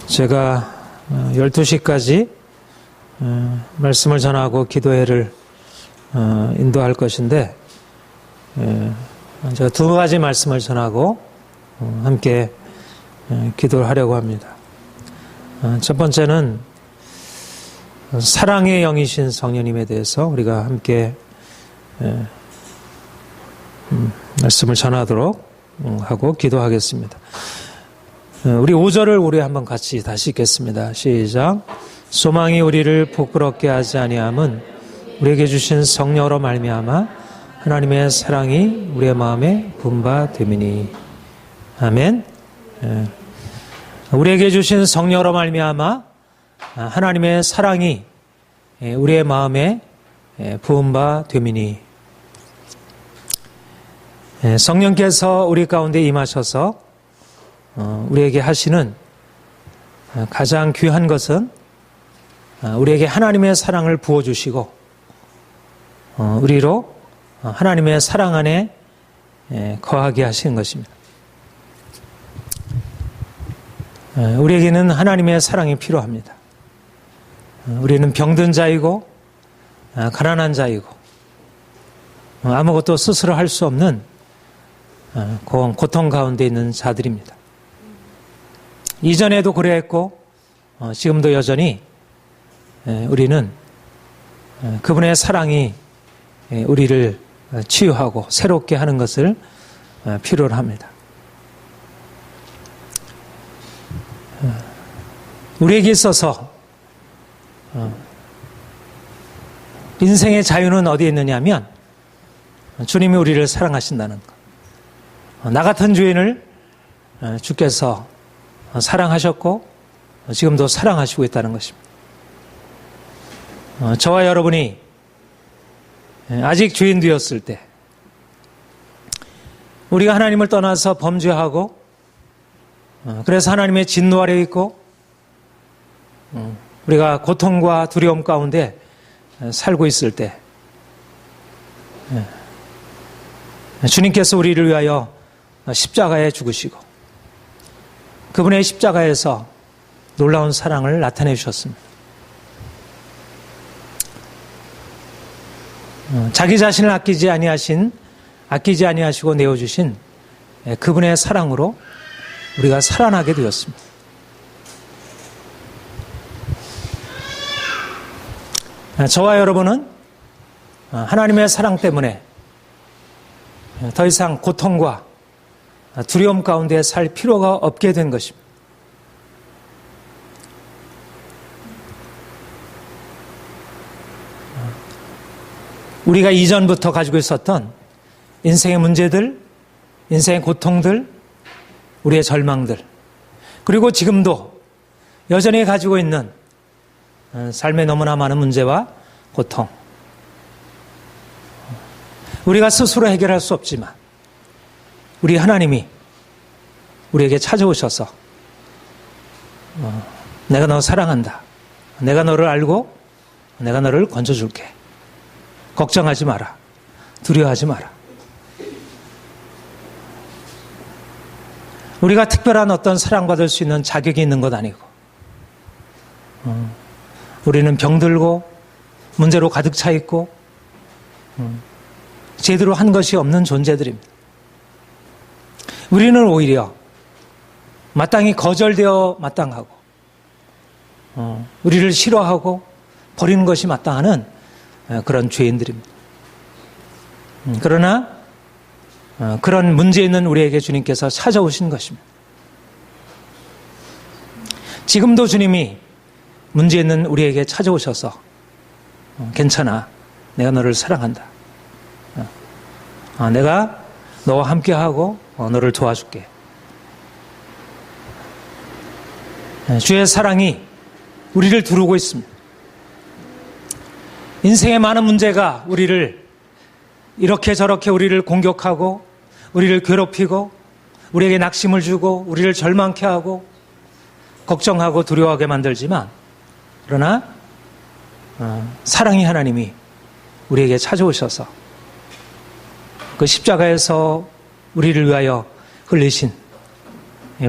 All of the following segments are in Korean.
제가 12시까지 말씀을 전하고 기도회를 인도할 것인데, 제가 두 가지 말씀을 전하고 함께 기도를 하려고 합니다. 첫 번째는 사랑의 영이신 성령님에 대해서 우리가 함께 말씀을 전하도록 하고 기도하겠습니다. 우리 5절을 우리 한번 같이 다시 읽겠습니다. 시작. 소망이 우리를 부끄럽게 하지 아니함은 우리에게 주신 성령으로 말미암아 하나님의 사랑이 우리의 마음에 분바됨이니. 아멘. 우리에게 주신 성령으로 말미암아 하나님의 사랑이 우리의 마음에 부음바됨이니. 성령께서 우리 가운데 임하셔서 우리에게 하시는 가장 귀한 것은 우리에게 하나님의 사랑을 부어주시고 우리로 하나님의 사랑 안에 거하게 하시는 것입니다. 우리에게는 하나님의 사랑이 필요합니다. 우리는 병든 자이고 가난한 자이고 아무것도 스스로 할 수 없는 고통 가운데 있는 자들입니다. 이전에도 그랬고 지금도 여전히 우리는 그분의 사랑이 우리를 치유하고 새롭게 하는 것을 필요로 합니다. 우리에게 있어서 인생의 자유는 어디에 있느냐면 주님이 우리를 사랑하신다는 것. 나 같은 죄인을 주께서 사랑하셨고 지금도 사랑하시고 있다는 것입니다. 저와 여러분이 아직 죄인 되었을 때 우리가 하나님을 떠나서 범죄하고 그래서 하나님의 진노 아래 있고 우리가 고통과 두려움 가운데 살고 있을 때 주님께서 우리를 위하여 십자가에 죽으시고 그분의 십자가에서 놀라운 사랑을 나타내 주셨습니다. 자기 자신을 아끼지 아니하시고 내어주신 그분의 사랑으로 우리가 살아나게 되었습니다. 저와 여러분은 하나님의 사랑 때문에 더 이상 고통과 두려움 가운데 살 필요가 없게 된 것입니다. 우리가 이전부터 가지고 있었던 인생의 문제들, 인생의 고통들, 우리의 절망들, 그리고 지금도 여전히 가지고 있는 삶의 너무나 많은 문제와 고통, 우리가 스스로 해결할 수 없지만 우리 하나님이 우리에게 찾아오셔서 내가 너 사랑한다. 내가 너를 알고 내가 너를 건져줄게. 걱정하지 마라. 두려워하지 마라. 우리가 특별한 어떤 사랑받을 수 있는 자격이 있는 것 아니고 우리는 병들고 문제로 가득 차 있고 제대로 한 것이 없는 존재들입니다. 우리는 오히려 마땅히 거절되어 마땅하고 우리를 싫어하고 버리는 것이 마땅하는 그런 죄인들입니다. 그러나 그런 문제 있는 우리에게 주님께서 찾아오신 것입니다. 지금도 주님이 문제 있는 우리에게 찾아오셔서 괜찮아. 내가 너를 사랑한다. 내가 너와 함께하고 너를 도와줄게. 주의 사랑이 우리를 두르고 있습니다. 인생의 많은 문제가 우리를 이렇게 저렇게 우리를 공격하고 우리를 괴롭히고 우리에게 낙심을 주고 우리를 절망케 하고 걱정하고 두려워하게 만들지만 그러나 사랑의 하나님이 우리에게 찾아오셔서 그 십자가에서 우리를 위하여 흘리신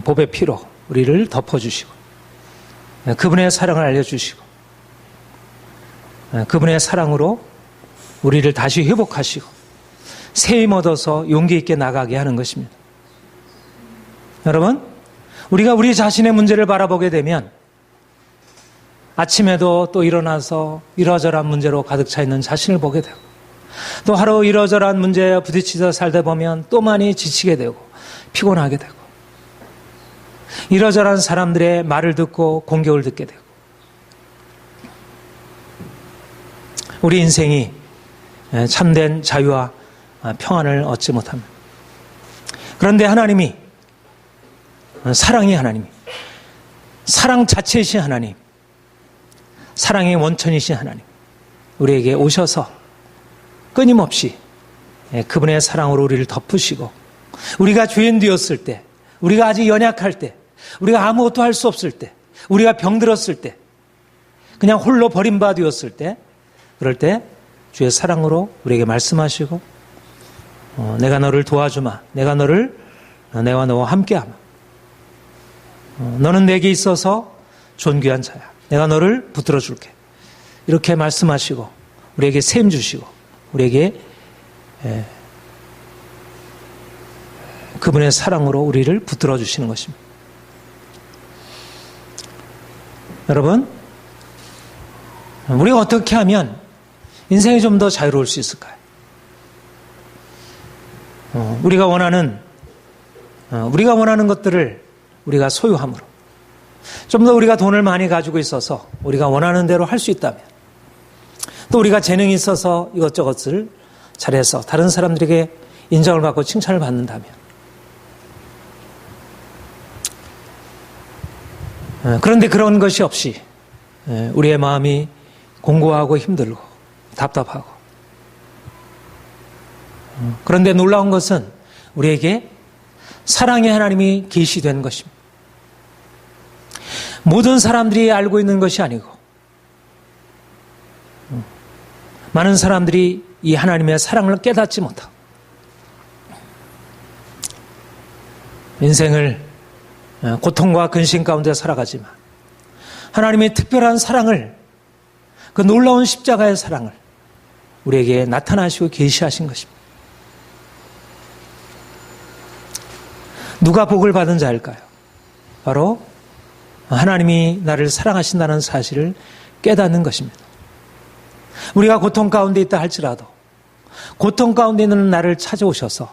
복의 피로 우리를 덮어주시고 그분의 사랑을 알려주시고 그분의 사랑으로 우리를 다시 회복하시고 새 힘 얻어서 용기 있게 나가게 하는 것입니다. 여러분, 우리가 우리 자신의 문제를 바라보게 되면 아침에도 또 일어나서 이러저러한 문제로 가득 차 있는 자신을 보게 되고 또 하루 이러저러한 문제에 부딪히서 살다 보면 또 많이 지치게 되고 피곤하게 되고 이러저러한 사람들의 말을 듣고 공격을 듣게 되고 우리 인생이 참된 자유와 평안을 얻지 못합니다. 그런데 하나님이 사랑의 하나님이 사랑 자체이신 하나님, 사랑의 원천이신 하나님 우리에게 오셔서 끊임없이 그분의 사랑으로 우리를 덮으시고 우리가 죄인 되었을 때, 우리가 아직 연약할 때, 우리가 아무것도 할 수 없을 때, 우리가 병들었을 때, 그냥 홀로 버림받았을 때, 그럴 때 주의 사랑으로 우리에게 말씀하시고 내가 너를 도와주마, 내가 너와 함께하마, 너는 내게 있어서 존귀한 자야, 내가 너를 붙들어 줄게, 이렇게 말씀하시고 우리에게 셈 주시고 우리에게 그분의 사랑으로 우리를 붙들어 주시는 것입니다. 여러분, 우리가 어떻게 하면 인생이 좀 더 자유로울 수 있을까요? 우리가 원하는 것들을 우리가 소유함으로 좀 더 우리가 돈을 많이 가지고 있어서 우리가 원하는 대로 할 수 있다면, 또 우리가 재능이 있어서 이것저것을 잘해서 다른 사람들에게 인정을 받고 칭찬을 받는다면, 그런데 그런 것이 없이 우리의 마음이 공고하고 힘들고 답답하고, 그런데 놀라운 것은 우리에게 사랑의 하나님이 계시된 것입니다. 모든 사람들이 알고 있는 것이 아니고 많은 사람들이 이 하나님의 사랑을 깨닫지 못하고 인생을 고통과 근심 가운데 살아가지만 하나님의 특별한 사랑을, 그 놀라운 십자가의 사랑을 우리에게 나타나시고 계시하신 것입니다. 누가 복을 받은 자일까요? 바로 하나님이 나를 사랑하신다는 사실을 깨닫는 것입니다. 우리가 고통 가운데 있다 할지라도 고통 가운데 있는 나를 찾아오셔서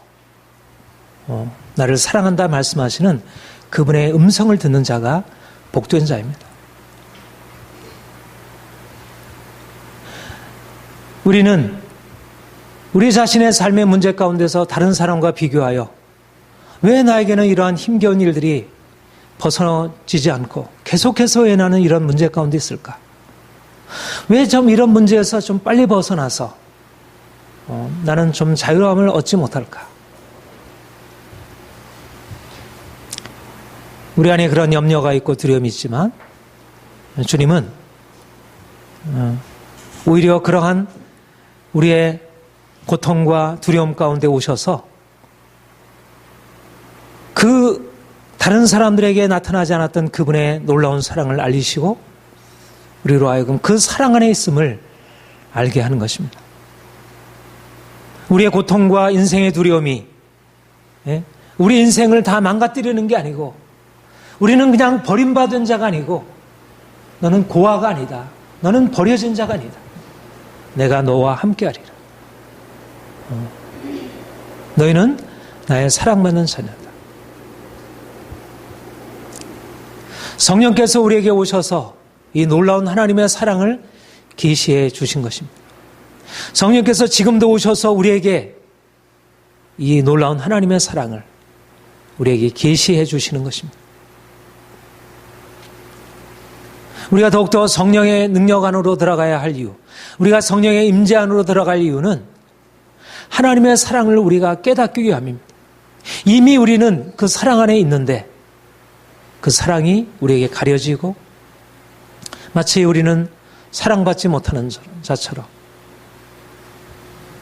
나를 사랑한다 말씀하시는 그분의 음성을 듣는 자가 복된 자입니다. 우리는 우리 자신의 삶의 문제 가운데서 다른 사람과 비교하여 왜 나에게는 이러한 힘겨운 일들이 벗어지지 않고 계속해서 왜 나는 이런 문제 가운데 있을까? 왜 좀 이런 문제에서 좀 빨리 벗어나서 나는 좀 자유함을 얻지 못할까? 우리 안에 그런 염려가 있고 두려움이 있지만 주님은 오히려 그러한 우리의 고통과 두려움 가운데 오셔서 그 다른 사람들에게 나타나지 않았던 그분의 놀라운 사랑을 알리시고 우리로 하여금 그 사랑 안에 있음을 알게 하는 것입니다. 우리의 고통과 인생의 두려움이 우리 인생을 다 망가뜨리는 게 아니고, 우리는 그냥 버림받은 자가 아니고, 너는 고아가 아니다, 너는 버려진 자가 아니다, 내가 너와 함께하리라, 너희는 나의 사랑받는 자녀다. 성령께서 우리에게 오셔서 이 놀라운 하나님의 사랑을 계시해 주신 것입니다. 성령께서 지금도 오셔서 우리에게 이 놀라운 하나님의 사랑을 우리에게 계시해 주시는 것입니다. 우리가 더욱더 성령의 능력 안으로 들어가야 할 이유, 우리가 성령의 임재 안으로 들어갈 이유는 하나님의 사랑을 우리가 깨닫기 위함입니다. 이미 우리는 그 사랑 안에 있는데 그 사랑이 우리에게 가려지고 마치 우리는 사랑받지 못하는 자처럼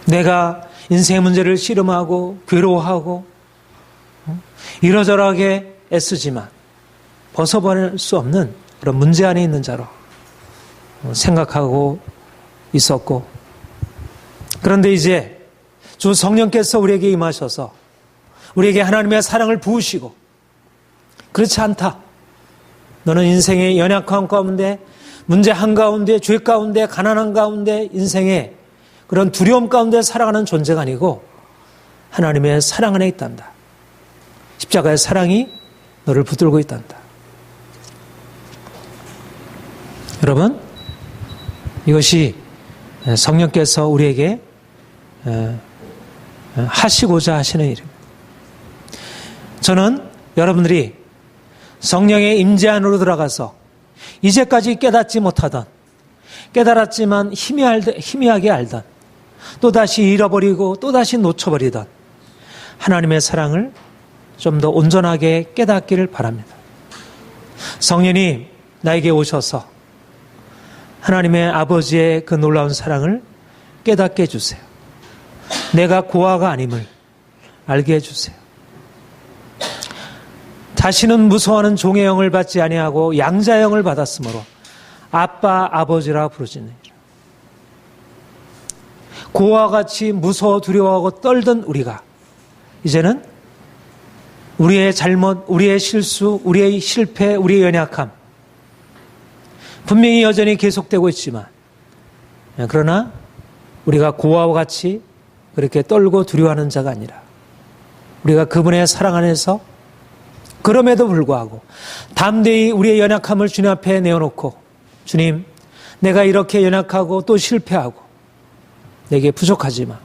내가 인생의 문제를 씨름하고 괴로워하고 이러저러하게 애쓰지만 벗어버릴 수 없는 그런 문제 안에 있는 자로 생각하고 있었고, 그런데 이제 주 성령께서 우리에게 임하셔서 우리에게 하나님의 사랑을 부으시고, 그렇지 않다, 너는 인생의 연약함 가운데, 문제 한가운데, 죄 가운데, 가난한 가운데, 인생의 그런 두려움 가운데 살아가는 존재가 아니고 하나님의 사랑 안에 있단다. 십자가의 사랑이 너를 붙들고 있단다. 여러분, 이것이 성령께서 우리에게 하시고자 하시는 일입니다. 저는 여러분들이 성령의 임재 안으로 들어가서 이제까지 깨닫지 못하던, 깨달았지만 희미하게 알던, 또다시 잃어버리고 또다시 놓쳐버리던 하나님의 사랑을 좀 더 온전하게 깨닫기를 바랍니다. 성령이 나에게 오셔서 하나님의 아버지의 그 놀라운 사랑을 깨닫게 해주세요. 내가 고아가 아님을 알게 해주세요. 다시는 무서워하는 종의 영을 받지 아니하고 양자의 영을 받았으므로 아빠 아버지라 부르짖느니라. 고아와 같이 무서워 두려워하고 떨던 우리가 이제는 우리의 잘못, 우리의 실수, 우리의 실패, 우리의 연약함 분명히 여전히 계속되고 있지만, 그러나 우리가 고아와 같이 그렇게 떨고 두려워하는 자가 아니라 우리가 그분의 사랑 안에서 그럼에도 불구하고 담대히 우리의 연약함을 주님 앞에 내어놓고, 주님, 내가 이렇게 연약하고 또 실패하고 내게 부족하지만,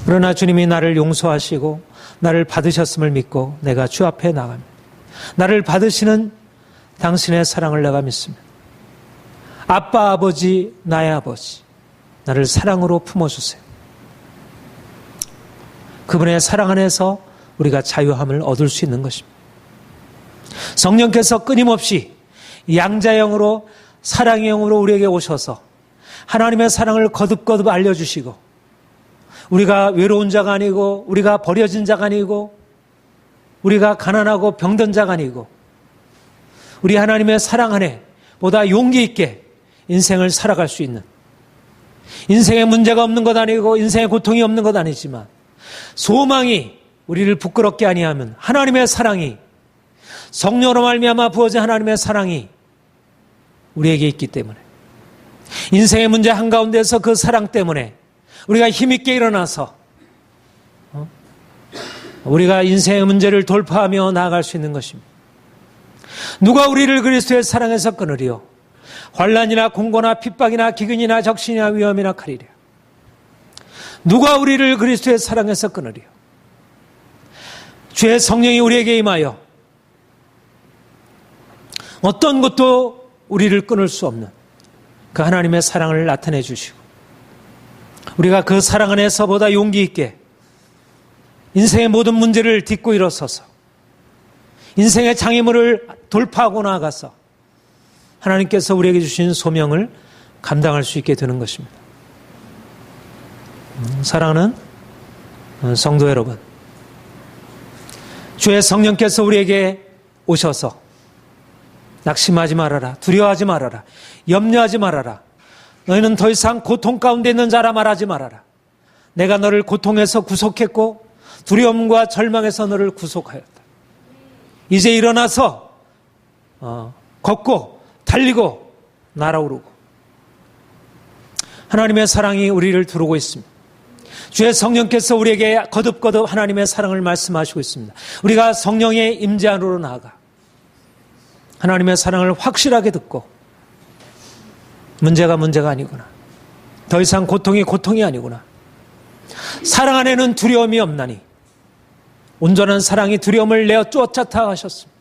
그러나 주님이 나를 용서하시고 나를 받으셨음을 믿고 내가 주 앞에 나갑니다. 나를 받으시는 당신의 사랑을 내가 믿습니다. 아빠, 아버지, 나의 아버지, 나를 사랑으로 품어주세요. 그분의 사랑 안에서 우리가 자유함을 얻을 수 있는 것입니다. 성령께서 끊임없이 양자의 영으로, 사랑의 영으로 우리에게 오셔서 하나님의 사랑을 거듭거듭 알려주시고, 우리가 외로운 자가 아니고, 우리가 버려진 자가 아니고, 우리가 가난하고 병든 자가 아니고, 우리 하나님의 사랑 안에 보다 용기 있게 인생을 살아갈 수 있는, 인생에 문제가 없는 것 아니고 인생에 고통이 없는 것 아니지만 소망이 우리를 부끄럽게 아니하면 하나님의 사랑이, 성령으로 말미암아 부어진 하나님의 사랑이 우리에게 있기 때문에, 인생의 문제 한가운데서 그 사랑 때문에 우리가 힘있게 일어나서 우리가 인생의 문제를 돌파하며 나아갈 수 있는 것입니다. 누가 우리를 그리스도의 사랑에서 끊으리요? 환난이나 공고나 핍박이나 기근이나 적신이나 위험이나 칼이랴. 누가 우리를 그리스도의 사랑에서 끊으리요? 주의 성령이 우리에게 임하여 어떤 것도 우리를 끊을 수 없는 그 하나님의 사랑을 나타내 주시고, 우리가 그 사랑 안에서 보다 용기 있게 인생의 모든 문제를 딛고 일어서서 인생의 장애물을 돌파하고 나아가서 하나님께서 우리에게 주신 소명을 감당할 수 있게 되는 것입니다. 사랑하는 성도 여러분, 주의 성령께서 우리에게 오셔서 낙심하지 말아라, 두려워하지 말아라, 염려하지 말아라, 너희는 더 이상 고통 가운데 있는 자라 말하지 말아라. 내가 너를 고통에서 구속했고 두려움과 절망에서 너를 구속하였다. 이제 일어나서 걷고 달리고 날아오르고, 하나님의 사랑이 우리를 두르고 있습니다. 주의 성령께서 우리에게 거듭거듭 하나님의 사랑을 말씀하시고 있습니다. 우리가 성령의 임재 안으로 나아가 하나님의 사랑을 확실하게 듣고, 문제가 문제가 아니구나, 더 이상 고통이 고통이 아니구나, 사랑 안에는 두려움이 없나니 온전한 사랑이 두려움을 내어 쫓아타 가셨습니다.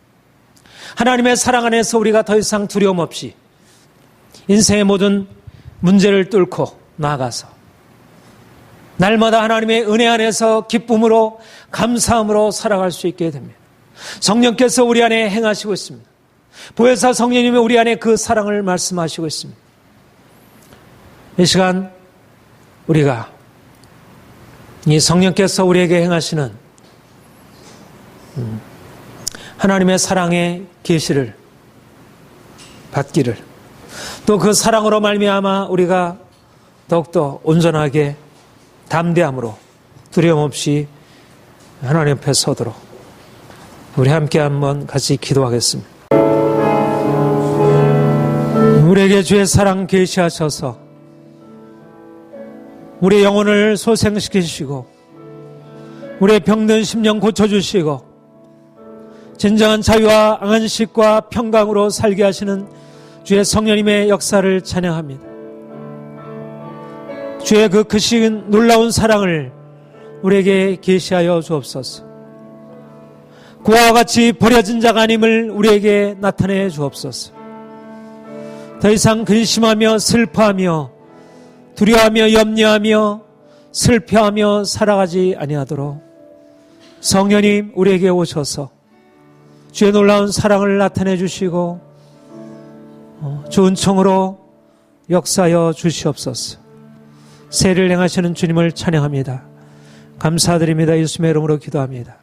하나님의 사랑 안에서 우리가 더 이상 두려움 없이 인생의 모든 문제를 뚫고 나아가서 날마다 하나님의 은혜 안에서 기쁨으로 감사함으로 살아갈 수 있게 됩니다. 성령께서 우리 안에 행하시고 있습니다. 보혜사 성령님이 우리 안에 그 사랑을 말씀하시고 있습니다. 이 시간 우리가 이 성령께서 우리에게 행하시는 하나님의 사랑의 계시를 받기를, 또 그 사랑으로 말미암아 우리가 더욱더 온전하게 담대함으로 두려움 없이 하나님 앞에 서도록 우리 함께 한번 같이 기도하겠습니다. 우리에게 주의 사랑 계시하셔서 우리의 영혼을 소생시키시고 우리의 병든 심령 고쳐주시고 진정한 자유와 안식과 평강으로 살게 하시는 주의 성령님의 역사를 찬양합니다. 주의 그 크신 놀라운 사랑을 우리에게 계시하여 주옵소서. 그와 같이 버려진 자가 아님을 우리에게 나타내 주옵소서. 더 이상 근심하며 슬퍼하며 두려워하며 염려하며 슬퍼하며 살아가지 아니하도록 성령님 우리에게 오셔서 주의 놀라운 사랑을 나타내 주시고 좋은 청으로 역사하여 주시옵소서. 세를 행하시는 주님을 찬양합니다. 감사드립니다. 예수님의 이름으로 기도합니다.